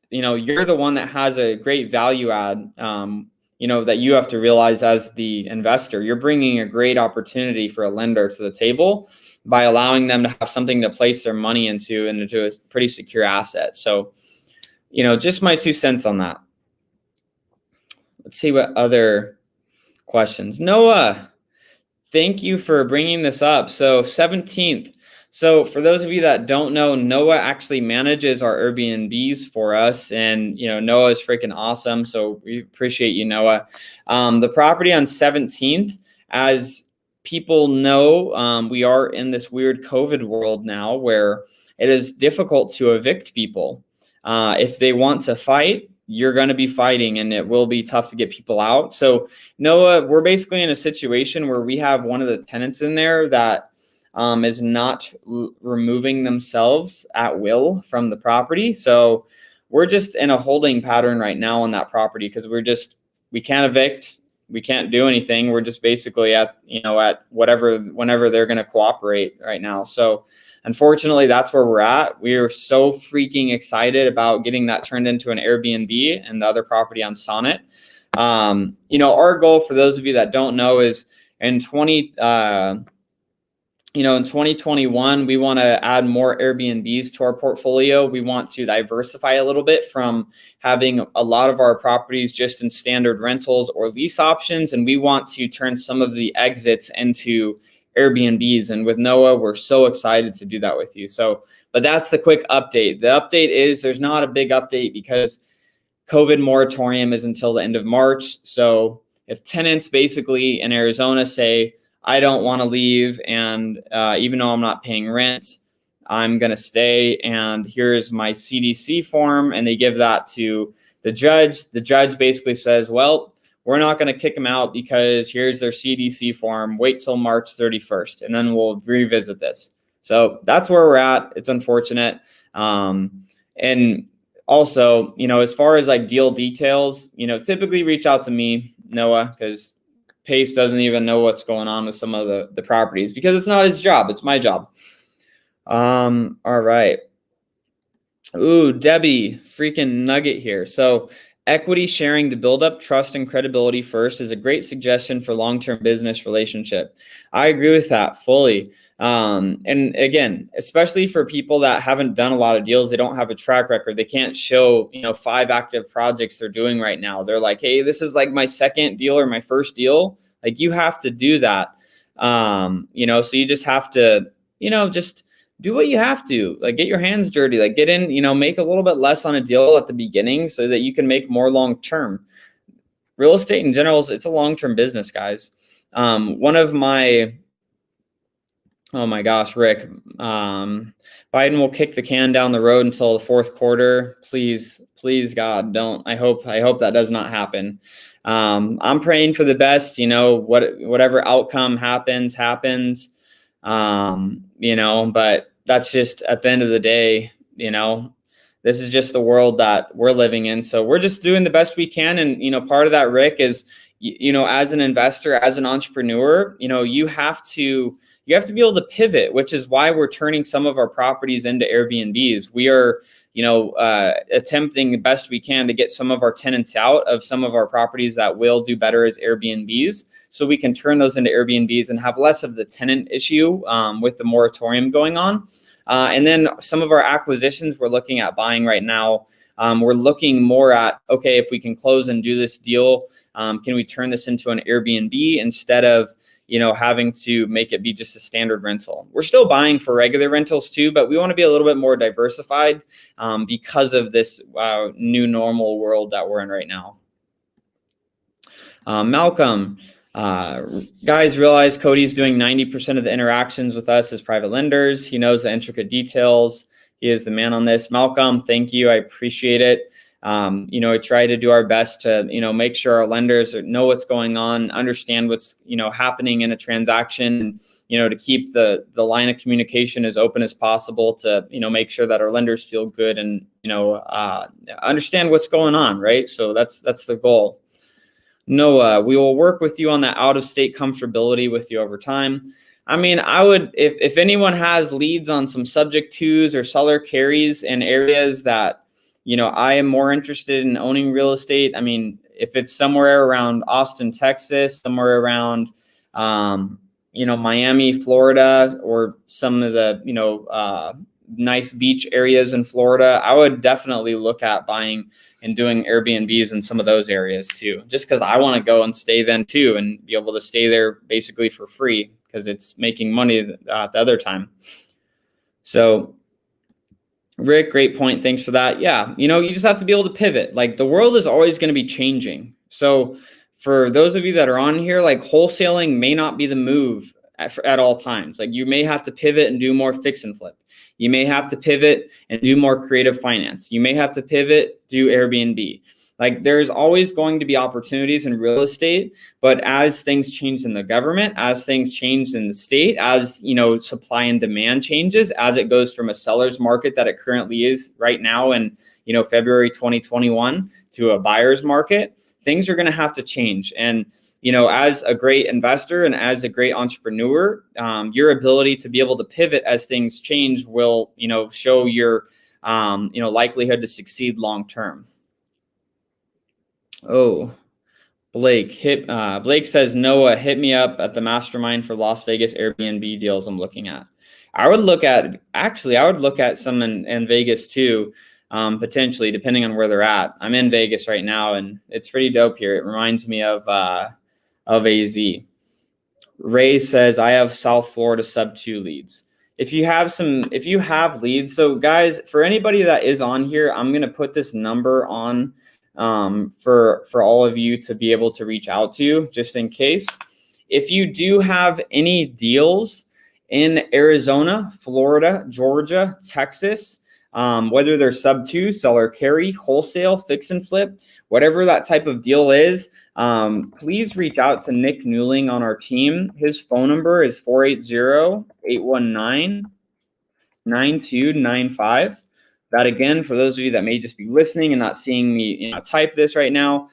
You're the one that has a great value add, that you have to realize as the investor. You're bringing a great opportunity for a lender to the table by allowing them to have something to place their money into and into a pretty secure asset. So, just my 2 cents on that. Let's see what other questions. Noah, thank you for bringing this up. So 17th. So for those of you that don't know, Noah actually manages our Airbnbs for us. And, Noah is freaking awesome. So we appreciate you, Noah. The property on 17th, as people know, we are in this weird COVID world now where it is difficult to evict people. If they want to fight, you're going to be fighting and it will be tough to get people out. So Noah, we're basically in a situation where we have one of the tenants in there that is not removing themselves at will from the property. So we're just in a holding pattern right now on that property because we can't evict. We can't do anything. We're just basically at whenever they're going to cooperate right now. So unfortunately, that's where we're at. We are so freaking excited about getting that turned into an Airbnb and the other property on Sonnet. Our goal, for those of you that don't know, is in 2021, we want to add more Airbnbs to our portfolio. We want to diversify a little bit from having a lot of our properties just in standard rentals or lease options. And we want to turn some of the exits into Airbnbs. And with Noah, we're so excited to do that with you. So, but that's the quick update. The update is there's not a big update because COVID moratorium is until the end of March. So if tenants basically in Arizona say, I don't want to leave, and even though I'm not paying rent, I'm going to stay, and here's my CDC form, and they give that to the judge. The judge basically says, well, we're not going to kick them out because here's their CDC form. Wait till March 31st, and then we'll revisit this. So that's where we're at. It's unfortunate. And also, as far as like deal details, typically reach out to me, Noah, because Pace doesn't even know what's going on with some of the properties because it's not his job. It's my job. All right. Ooh, Debbie, freaking nugget here. So equity sharing to build up trust and credibility first is a great suggestion for long-term business relationship. I agree with that fully. And again, especially for people that haven't done a lot of deals, they don't have a track record. They can't show, 5 active projects they're doing right now. They're like, hey, this is like my second deal or my first deal. Like you have to do that. You know, so you just have to, you know, just do what you have to, like get your hands dirty, like get in, you know, make a little bit less on a deal at the beginning so that you can make more long-term. Real estate in general, it's a long-term business, guys. One of my, oh my gosh, Rick, Biden will kick the can down the road until the fourth quarter. Please, please, God, don't. I hope that does not happen. I'm praying for the best, you know, whatever outcome happens. You know, but that's just at the end of the day, you know, this is just the world that we're living in. So we're just doing the best we can. And, you know, part of that, Rick, is, you know, as an investor, as an entrepreneur, you know, you have to be able to pivot, which is why we're turning some of our properties into Airbnbs. We are, you know, attempting the best we can to get some of our tenants out of some of our properties that will do better as Airbnbs, so we can turn those into Airbnbs and have less of the tenant issue with the moratorium going on. And then some of our acquisitions we're looking at buying right now, we're looking more at, okay, if we can close and do this deal, can we turn this into an Airbnb instead of, you know, having to make it be just a standard rental. We're still buying for regular rentals too, but we want to be a little bit more diversified because of this new normal world that we're in right now. Malcolm, guys, realize Cody's doing 90% of the interactions with us as private lenders. He knows the intricate details. He is the man on this. Malcolm, thank you. I appreciate it. You know, I try to do our best to, you know, make sure our lenders know what's going on, understand what's, you know, happening in a transaction, you know, to keep the line of communication as open as possible to, you know, make sure that our lenders feel good and, you know, understand what's going on, right? So that's the goal. Noah, we will work with you on that out-of-state comfortability with you over time. I mean, I would, if anyone has leads on some subject twos or seller carries in areas that, you know, I am more interested in owning real estate. I mean, if it's somewhere around Austin, Texas, somewhere around, you know, Miami, Florida, or some of the, you know, nice beach areas in Florida, I would definitely look at buying and doing Airbnbs in some of those areas too, just because I want to go and stay then too and be able to stay there basically for free because it's making money the other time. So Rick, great point. Thanks for that. Yeah, you know, you just have to be able to pivot. Like the world is always going to be changing. So for those of you that are on here, like wholesaling may not be the move at all times. Like you may have to pivot and do more fix and flip. You may have to pivot and do more creative finance. You may have to pivot, do Airbnb. Like there's always going to be opportunities in real estate, but as things change in the government, as things change in the state, as, you know, supply and demand changes, as it goes from a seller's market that it currently is right now in, you know, February 2021 to a buyer's market, things are going to have to change. And, you know, as a great investor and as a great entrepreneur, your ability to be able to pivot as things change will, you know, show your, you know, likelihood to succeed long term. Oh, Blake says, Noah, hit me up at the mastermind for Las Vegas Airbnb deals I'm looking at. I would look at some in Vegas too, potentially, depending on where they're at. I'm in Vegas right now and it's pretty dope here. It reminds me of AZ. Ray says, I have South Florida sub 2 leads. If you have leads, so guys, for anybody that is on here, I'm going to put this number on for all of you to be able to reach out to, just in case. If you do have any deals in Arizona, Florida, Georgia, Texas, whether they're sub 2, seller carry, wholesale, fix and flip, whatever that type of deal is, please reach out to Nick Newling on our team. His phone number is 480-819-9295. That again, for those of you that may just be listening and not seeing me, you know, type this right now,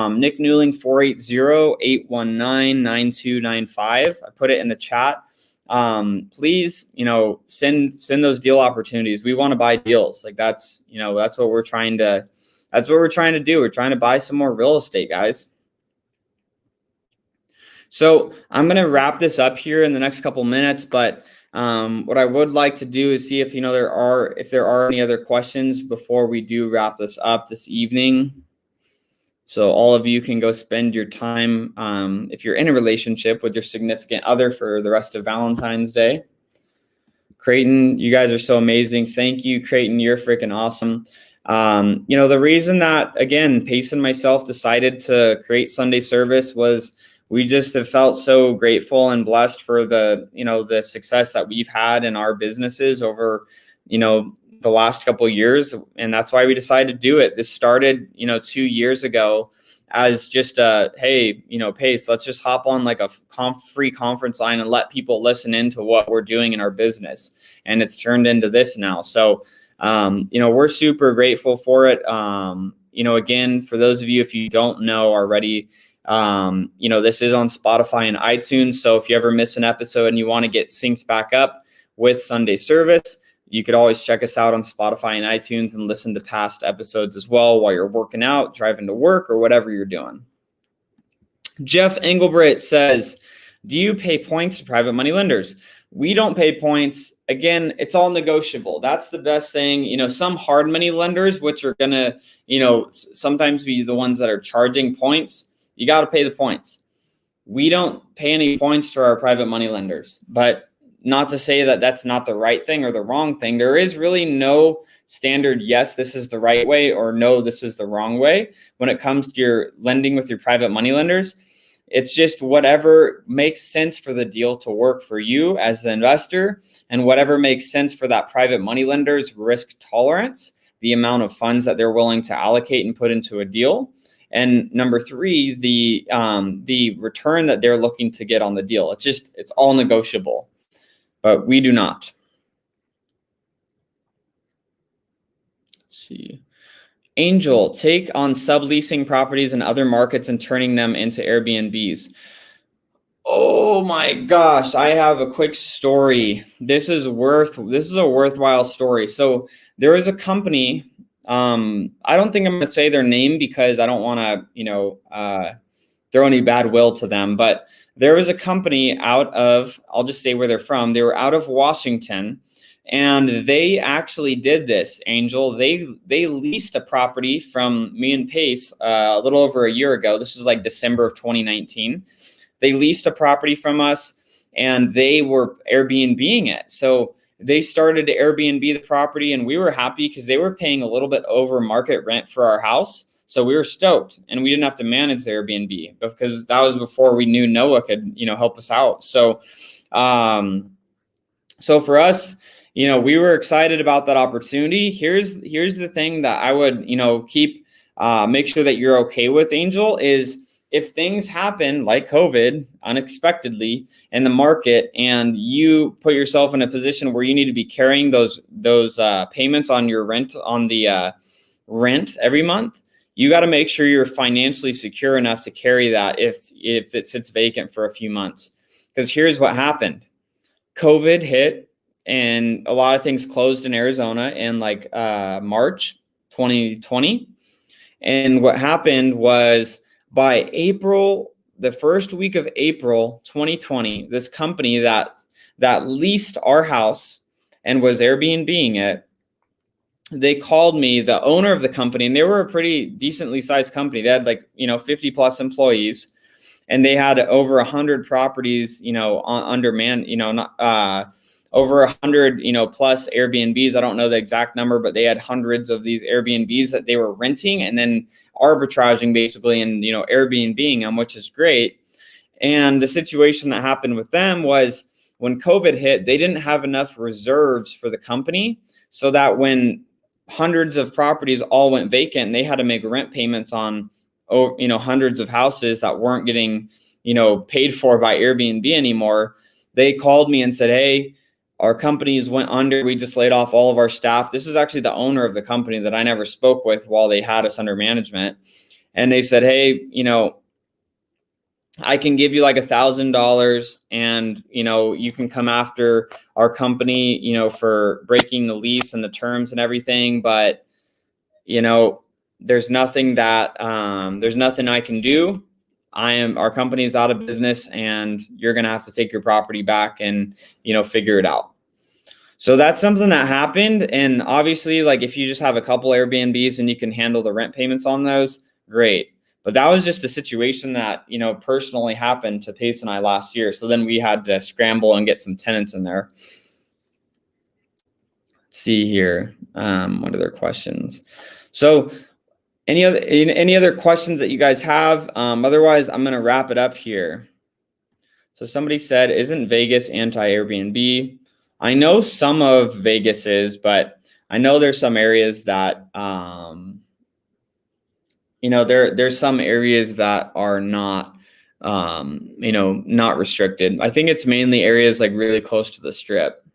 Nick Newling, 480-819-9295. I put it in the chat. Please, you know, send those deal opportunities. We want to buy deals. Like that's what we're trying to do. We're trying to buy some more real estate, guys. So I'm going to wrap this up here in the next couple minutes, but what I would like to do is see if, you know, if there are any other questions before we do wrap this up this evening. So all of you can go spend your time, if you're in a relationship, with your significant other for the rest of Valentine's Day. Creighton, you guys are so amazing. Thank you, Creighton. You're freaking awesome. The reason that, again, Pace and myself decided to create Sunday service was we just have felt so grateful and blessed for the success that we've had in our businesses over, the last couple of years. And that's why we decided to do it. This started, 2 years ago as just hey, Pace, let's just hop on like a free conference line and let people listen into what we're doing in our business. And it's turned into this now. So, we're super grateful for it. Again, for those of you, if you don't know already, this is on Spotify and iTunes. So if you ever miss an episode and you want to get synced back up with Sunday service, you could always check us out on Spotify and iTunes and listen to past episodes as well while you're working out, driving to work, or whatever you're doing. Jeff Engelbrecht says, do you pay points to private money lenders? We don't pay points. Again, it's all negotiable. That's the best thing. Some hard money lenders, which are going to, sometimes be the ones that are charging points, you got to pay the points. We don't pay any points to our private money lenders, but not to say that that's not the right thing or the wrong thing. There is really no standard, yes, this is the right way, or no, this is the wrong way when it comes to your lending with your private money lenders. It's just whatever makes sense for the deal to work for you as the investor, and whatever makes sense for that private money lender's risk tolerance, the amount of funds that they're willing to allocate and put into a deal. And number three, the return that they're looking to get on the deal. It's all negotiable. But we do not. Let's see. Angel, take on subleasing properties in other markets and turning them into Airbnbs. Oh my gosh, I have a quick story. This is a worthwhile story. So there is a company, I don't think I'm going to say their name because I don't want to, throw any bad will to them, but there was a company out of, I'll just say where they're from. They were out of Washington, and they actually did this, Angel. They leased a property from me and Pace a little over a year ago. This was like December of 2019. They leased a property from us, and they were Airbnb-ing it. So they started to Airbnb the property, and we were happy because they were paying a little bit over market rent for our house. So we were stoked, and we didn't have to manage the Airbnb because that was before we knew Noah could, help us out. So, so for us, we were excited about that opportunity. Here's the thing that I would, keep, make sure that you're okay with, Angel, is if things happen like COVID unexpectedly in the market, and you put yourself in a position where you need to be carrying those payments on your rent, on the rent every month, you got to make sure you're financially secure enough to carry that if it sits vacant for a few months. Because here's what happened. COVID hit, and a lot of things closed in Arizona in March 2020. And what happened was by April, the first week of April 2020, this company that leased our house and was Airbnb-ing it, they called me, the owner of the company, and they were a pretty decently sized company. They had 50 plus employees, and they had over 100 properties, under over 100, plus Airbnbs. I don't know the exact number, but they had hundreds of these Airbnbs that they were renting and then arbitraging basically and, Airbnb-ing them, which is great. And the situation that happened with them was when COVID hit, they didn't have enough reserves for the company, so that when hundreds of properties all went vacant and they had to make rent payments on, hundreds of houses that weren't getting, paid for by Airbnb anymore, they called me and said, hey, our companies went under. We just laid off all of our staff. This is actually the owner of the company that I never spoke with while they had us under management. And they said, hey, I can give you $1,000 and, you can come after our company, for breaking the lease and the terms and everything. But, there's nothing I can do. Our company's out of business, and you're going to have to take your property back and, figure it out. So that's something that happened. And obviously, if you just have a couple Airbnbs and you can handle the rent payments on those, great. But that was just a situation that, personally happened to Pace and I last year. So then we had to scramble and get some tenants in there. Let's see here. What other questions? So any other questions that you guys have? Otherwise, I'm going to wrap it up here. So somebody said, isn't Vegas anti-Airbnb? I know some of Vegas is, but I know there's some areas that, there's some areas that are not, not restricted. I think it's mainly areas like really close to the strip.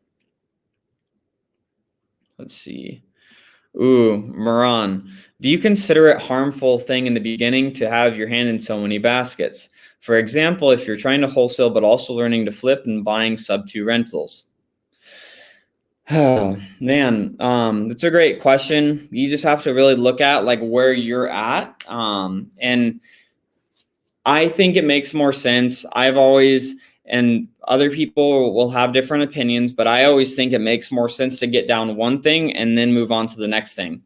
Let's see. Ooh, Moran, do you consider it harmful thing in the beginning to have your hand in so many baskets? For example, if you're trying to wholesale, but also learning to flip and buying sub-2 rentals. Oh, man, that's a great question. You just have to really look at like where you're at. And I think it makes more sense. I've always, and other people will have different opinions, but I always think it makes more sense to get down one thing and then move on to the next thing.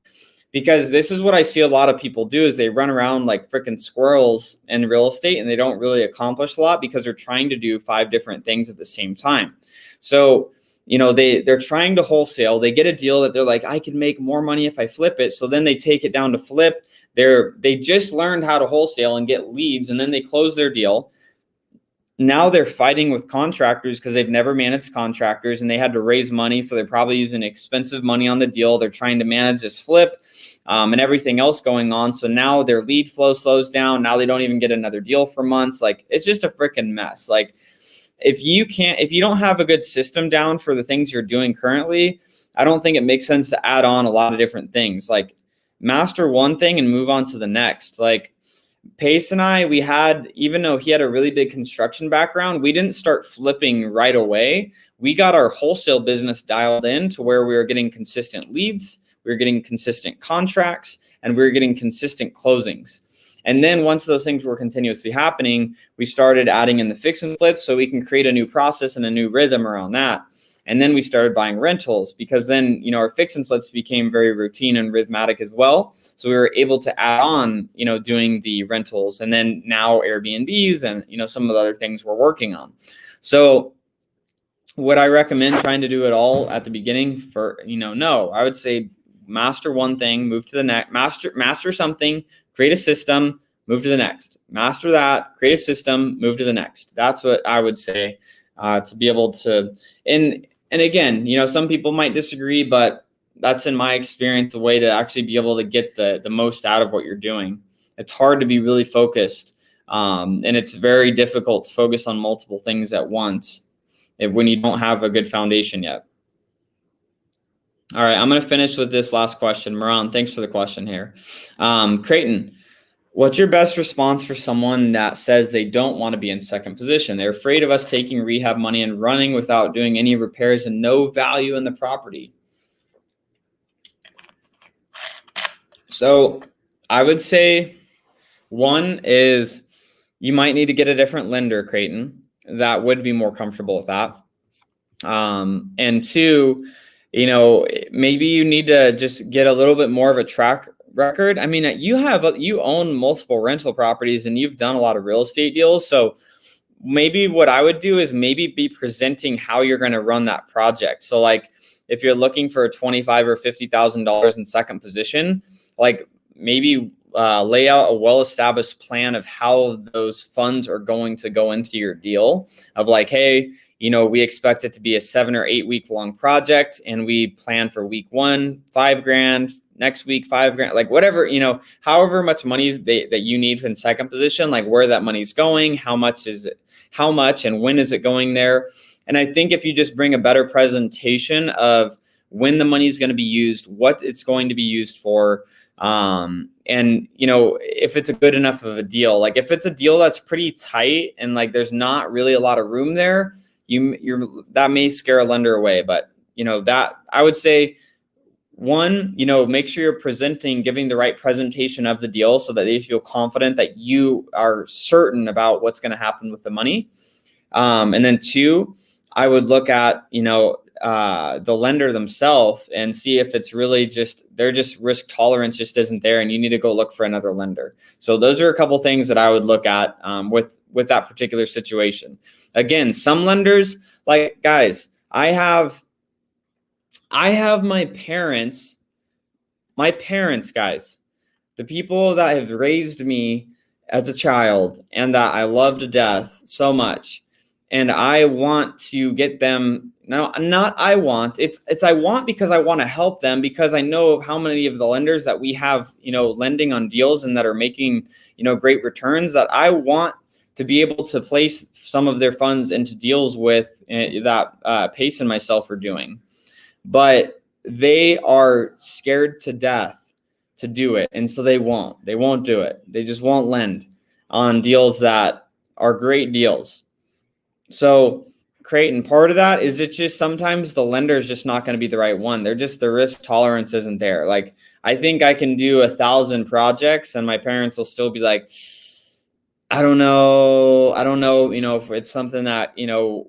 Because this is what I see a lot of people do is they run around like freaking squirrels in real estate and they don't really accomplish a lot because they're trying to do 5 different things at the same time. So they're trying to wholesale. They get a deal that they're like, I can make more money if I flip it. So then they take it down to flip. They just learned how to wholesale and get leads, and then they close their deal. Now they're fighting with contractors because they've never managed contractors and they had to raise money. So they're probably using expensive money on the deal. They're trying to manage this flip and everything else going on. So now their lead flow slows down. Now they don't even get another deal for months. Like, it's just a freaking mess. Like, if you don't have a good system down for the things you're doing currently, I don't think it makes sense to add on a lot of different things. Like, master one thing and move on to the next. Like, Pace and I, even though he had a really big construction background, we didn't start flipping right away. We got our wholesale business dialed in to where we were getting consistent leads, we were getting consistent contracts, and we were getting consistent closings. And then once those things were continuously happening, we started adding in the fix and flip so we can create a new process and a new rhythm around that. And then we started buying rentals because then, our fix and flips became very routine and rhythmic as well. So we were able to add on, doing the rentals and then now Airbnbs and, some of the other things we're working on. So would I recommend trying to do it all at the beginning for, no, I would say master one thing, move to the next, master something, create a system, move to the next, master that, create a system, move to the next. That's what I would say to be able to, and again, some people might disagree, but that's in my experience, the way to actually be able to get the most out of what you're doing. It's hard to be really focused. And it's very difficult to focus on multiple things at once when you don't have a good foundation yet. All right, I'm going to finish with this last question. Moran, thanks for the question here. Creighton, what's your best response for someone that says they don't want to be in second position? They're afraid of us taking rehab money and running without doing any repairs and no value in the property. So I would say one is you might need to get a different lender, Creighton, that would be more comfortable with that. And two, maybe you need to just get a little bit more of a track record. I mean, you own multiple rental properties and you've done a lot of real estate deals. So maybe what I would do is maybe be presenting how you're going to run that project. So like if you're looking for $25,000 or $50,000 in second position, like maybe lay out a well-established plan of how those funds are going to go into your deal of like, hey, we expect it to be a 7 or 8 week long project and we plan for week 1, $5,000, next week, $5,000, like whatever, however much money that you need in second position, like where that money's going, how much and when is it going there? And I think if you just bring a better presentation of when the money is going to be used, what it's going to be used for, and if it's a good enough of a deal, like if it's a deal that's pretty tight and like there's not really a lot of room there, that may scare a lender away. But that I would say one, make sure you're giving the right presentation of the deal so that they feel confident that you are certain about what's going to happen with the money. And then two, I would look at, the lender themselves and see if it's really just their just risk tolerance just isn't there, and you need to go look for another lender. So those are a couple things that I would look at with that particular situation. Again, some lenders, like, guys, I have my parents, guys, the people that have raised me as a child and that I love to death so much. And I want to get them, no, not I want, it's I want because I want to help them, because I know of how many of the lenders that we have, lending on deals and that are making, great returns, that I want to be able to place some of their funds into deals with that Pace and myself are doing. But they are scared to death to do it. And so they won't do it. They just won't lend on deals that are great deals. So Creighton, part of that is it's just sometimes the lender is just not going to be the right one. The risk tolerance isn't there. Like, I think I can do 1,000 projects and my parents will still be like, I don't know, if it's something that,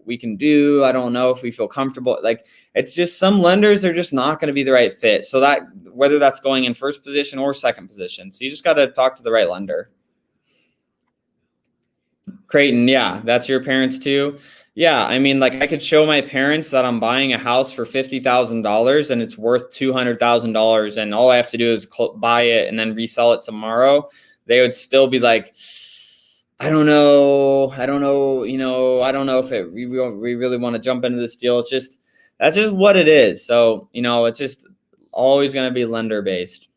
we can do. I don't know if we feel comfortable. Like, it's just some lenders are just not going to be the right fit. So that, whether that's going in first position or second position. So you just got to talk to the right lender. Creighton, yeah, that's your parents too. Yeah, I mean, like, I could show my parents that I'm buying a house for $50,000 and it's worth $200,000, and all I have to do is buy it and then resell it tomorrow. They would still be like, I don't know, I don't know if we really want to jump into this deal. That's just what it is. So, it's just always going to be lender based.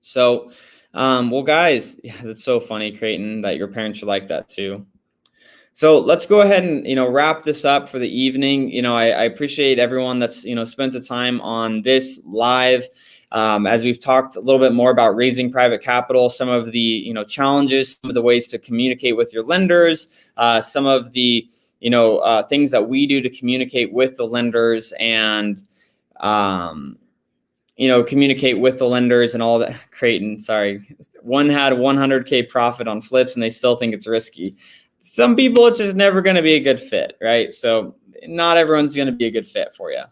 So, well, guys, yeah, that's so funny, Creighton, that your parents are like that too. So let's go ahead and, wrap this up for the evening. I appreciate everyone that's, spent the time on this live. As we've talked a little bit more about raising private capital, some of the, challenges, some of the ways to communicate with your lenders, some of the, things that we do to communicate with the lenders and, communicate with the lenders and all that. Creighton, sorry. One had 100K profit on flips and they still think it's risky. Some people, it's just never going to be a good fit, right? So not everyone's going to be a good fit for you.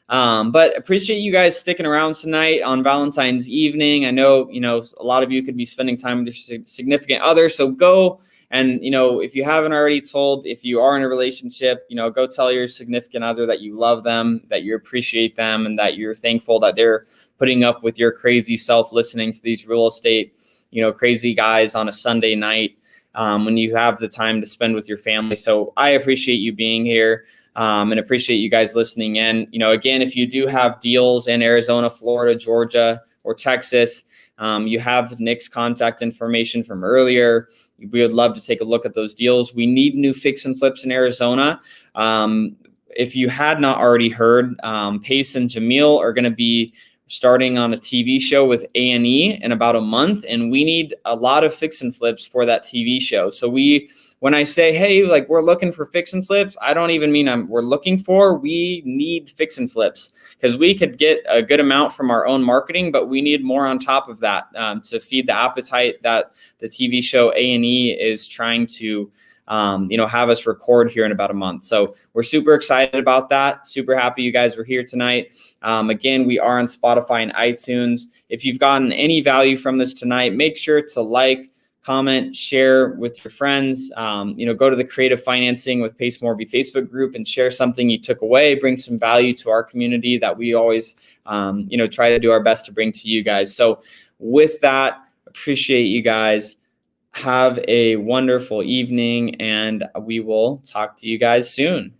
But appreciate you guys sticking around tonight on Valentine's evening. I know, a lot of you could be spending time with your significant other. So go and, if you haven't already told, if you are in a relationship, go tell your significant other that you love them, that you appreciate them, and that you're thankful that they're putting up with your crazy self listening to these real estate, crazy guys on a Sunday night, when you have the time to spend with your family. So I appreciate you being here. And appreciate you guys listening in. Again, if you do have deals in Arizona, Florida, Georgia, or Texas, you have Nick's contact information from earlier. We would love to take a look at those deals. We need new fix and flips in Arizona. If you had not already heard, Pace and Jamil are going to be starting on a TV show with AGAINNN in about a month, and we need a lot of fix and flips for that TV show. So when I say, hey, like, we're looking for fix and flips, I don't even mean we need fix and flips, because we could get a good amount from our own marketing, but we need more on top of that to feed the appetite that the TV show AGAINNN is trying to have us record here in about a month. So we're super excited about that. Super happy you guys were here tonight. Again, we are on Spotify and iTunes. If you've gotten any value from this tonight, make sure to like, comment, share with your friends. Go to the Creative Financing with Pace Morby Facebook group and share something you took away. Bring some value to our community that we always, try to do our best to bring to you guys. So with that, appreciate you guys. Have a wonderful evening, and we will talk to you guys soon.